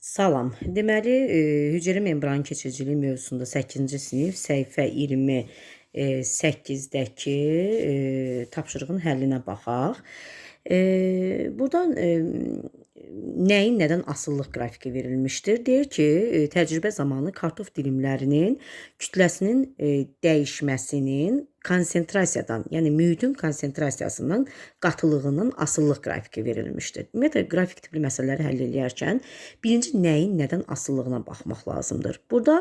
Salam. Deməli, hüceyrə membran keçiriciliyi mövzusunda 8-ci sinif səhifə 28-dəki tapşırığın həllinə baxaq. Burdan nəyin nədən asıllıq qrafiki verilmişdir? Deyir ki, təcrübə zamanı kartof dilimlərinin kütləsinin dəyişməsinin konsentrasiyadan, yəni mühitin konsentrasiyasının qatılığının asıllıq qrafiki verilmişdir. Ümumiyyətlə, qrafik tipli məsələləri həll edərkən birinci nəyin nədən asıllığına baxmaq lazımdır. Burada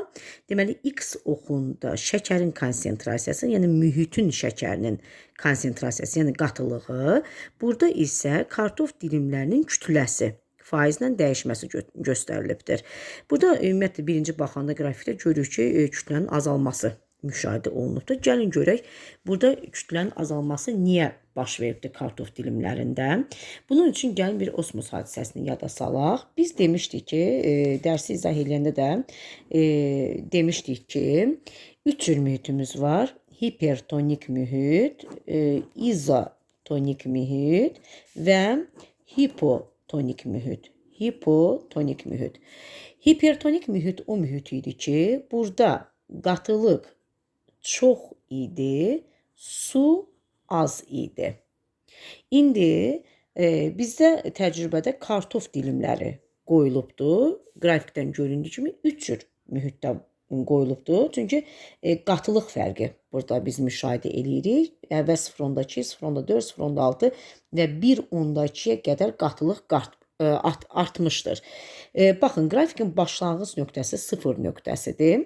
deməli X oxunda şəkərin konsentrasiyası, yəni mühitin şəkərinin konsentrasiyası, yəni qatılığı, burada isə kartof dilimlərinin kütləsi faizlə dəyişməsi göstərilibdir. Burada ümumiyyətlə birinci baxanda qrafikdə görürük ki, kütlənin azalması müşahidə olunubdur. Gəlin görək, burada kütlənin azalması niyə baş veribdir kartof dilimlərində? Bunun üçün gəlin bir osmos hadisəsini yada salaq. Biz demişdik ki, dərsi izah edəndə də demişdik ki, 3 cür mühitimiz var. Hipertonik mühit, izotonik mühit və hipotonik mühit. Hipotonik mühit. Hipertonik mühit o mühit idi ki, burada qatılıq çox idi, su az idi. İndi bizdə təcrübədə kartof dilimləri qoyulubdur. Qrafikdən göründüyü kimi 3 cür mühitdə qoyulubdur. Çünki qatılıq fərqi burada biz müşahidə edirik. Əvvəl 0.2, 0.4, 0.6 və 1.2-yə qədər qatılıq artmışdır. Baxın, qrafikin başlanğıc nöqtəsi 0 nöqtəsidir.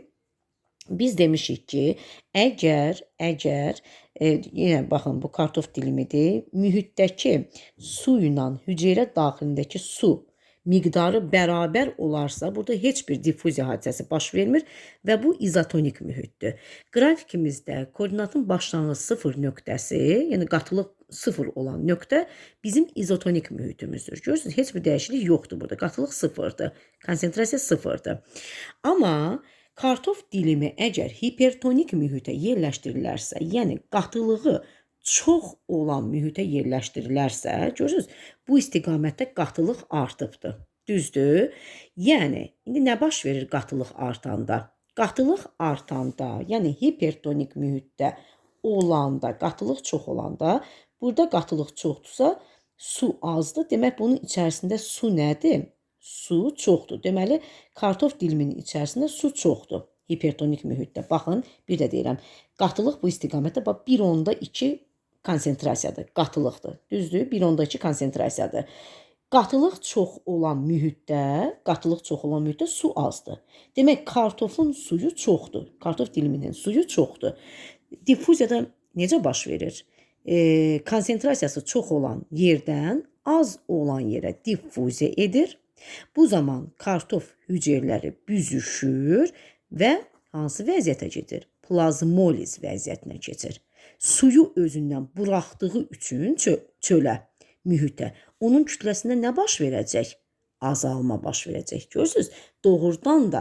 Biz demişik ki, əgər yenə baxın, bu kartof dilimidir, mühitdəki su ilə hüceyrə daxilindəki su miqdarı bərabər olarsa, burada heç bir diffuziya hadisəsi baş vermir və bu izotonik mühitdir. Qrafikimizdə koordinatın başlanğıc 0 nöqtəsi, yəni qatılıq 0 olan nöqtə bizim izotonik mühitimizdir. Görürsünüz, heç bir dəyişiklik yoxdur burada. Qatılıq 0-dır, konsentrasiya 0-dır. Amma kartof dilimi əgər hipertonik mühitə yerləşdirilərsə, yəni qatılığı çox olan mühitə yerləşdirilərsə, görürsünüz, bu istiqamətdə qatılıq artıbdır. Düzdür? Yəni, indi nə baş verir qatılıq artanda? Qatılıq artanda, yəni hipertonik mühitdə olanda, qatılıq çox olanda, burada qatılıq çoxdursa, su azdır. Demək, bunun içərisində su nədir? Su çoxdur. Deməli, kartof diliminin içərisində su çoxdur. Hipertonik mühitdə. Baxın, bir də deyirəm, qatılıq bu istiqamətdə 1.2 konsentrasiyadır, qatılıqdır. Düzdür? 1.2 konsentrasiyadır. Qatılıq çox olan mühitdə su azdır. Demək, kartofun suyu çoxdur. Kartof diliminin suyu çoxdur. Diffuziyada necə baş verir? Konsentrasiyası çox olan yerdən az olan yerə diffuziya edir. Bu zaman kartof hüceyrələri büzüşür və hansı vəziyyətə keçir? Plazmoliz vəziyyətinə keçir. Suyu özündən buraxdığı üçün çölə, mühitə, onun kütləsində nə baş verəcək? Azalma baş verəcək. Görürsünüz, doğrudan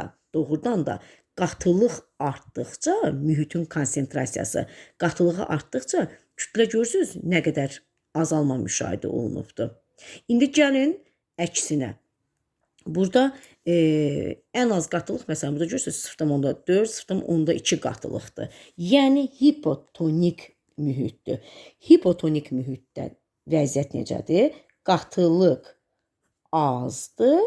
da qatılıq artdıqca, mühitin konsentrasiyası, qatılığı artdıqca kütlə görürsünüz nə qədər azalma müşahidə olunubdur. İndi gəlin əksinə. Burada ən az qatılıq, məsələn, burada görürsünüz 0.4, 0.2 qatılıqdır. Yəni, hipotonik mühitdir. Hipotonik mühitdə vəziyyət necədir? Qatılıq azdır,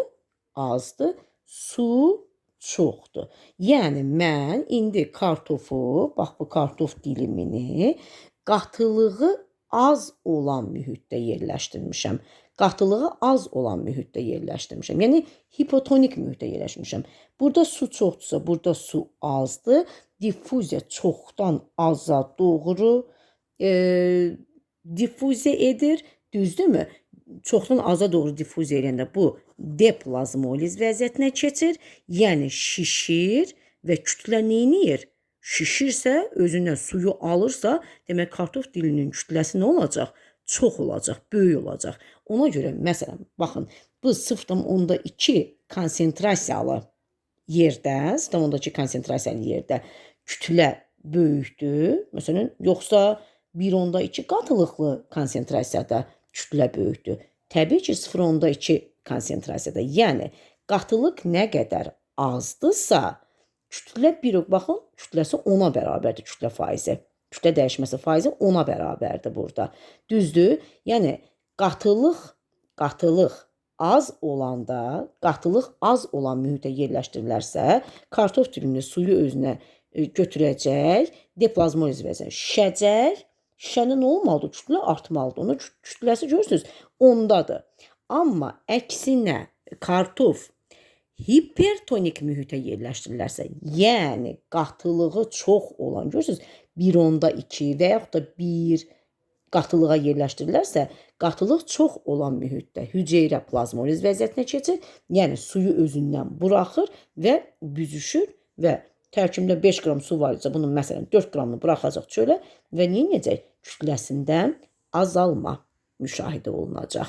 su çoxdur. Yəni, mən indi kartofu, bax bu kartof dilimini qatılığı az olan mühitdə yerləşdirmişəm. Qatılığı az olan mühitdə yerləşdirmişəm. Yəni, hipotonik mühitdə yerləşdirmişəm. Burada su çoxdursa, burada su azdır. Diffuziya çoxdan aza doğru diffuziya edir. Düzdürmü? Çoxdan aza doğru diffuziya edəndə bu deplazmoliz vəziyyətinə keçir. Yəni, şişir və kütlə neyniyir? Şişirsə, özündən suyu alırsa, demək, kartof dilinin kütləsi nə olacaq? Çox olacaq, böyük olacaq. Ona görə, məsələn, baxın, bu 0.2 konsentrasiyalı yerdə, 0.2 konsentrasiyalı yerdə kütlə böyükdür. Məsələn, yoxsa 1.2 qatılıqlı konsentrasiyada kütlə böyükdür. Təbii ki, 0.2 konsentrasiyada. Yəni, qatılıq nə qədər azdırsa, kütlə baxın, kütləsi 10-a bərabərdir, kütlə faizi. Kütlə dəyişməsi faizi 10-a bərabərdir burada. Düzdür? Yəni qatılıq az olanda, qatılıq az olan mühitə yerləşdirilərsə, kartof türünün suyu özünə götürəcək, deplazmoliz verəcək, şişəcək. Şişəndə nə olmalıdır? Kütlə artmalıdır. Onun kütləsi görürsünüz 10-dadır. Amma əksinə kartof hipertonik mühitə yerləşdirilərsə, yəni qatılığı çox olan, görürsünüz 1/2 və yaxud da 1 qatılığa yerləşdirilərsə, qatılıq çox olan mühitdə hüceyrə plazmoliz vəziyyətinə keçir, yəni suyu özündən buraxır və büzüşür və tərkibində 5 qram su var isə bunun məsələn 4 qramını buraxacaq çölə və nə edəcək? Kütləsindən azalma müşahidə olunacaq.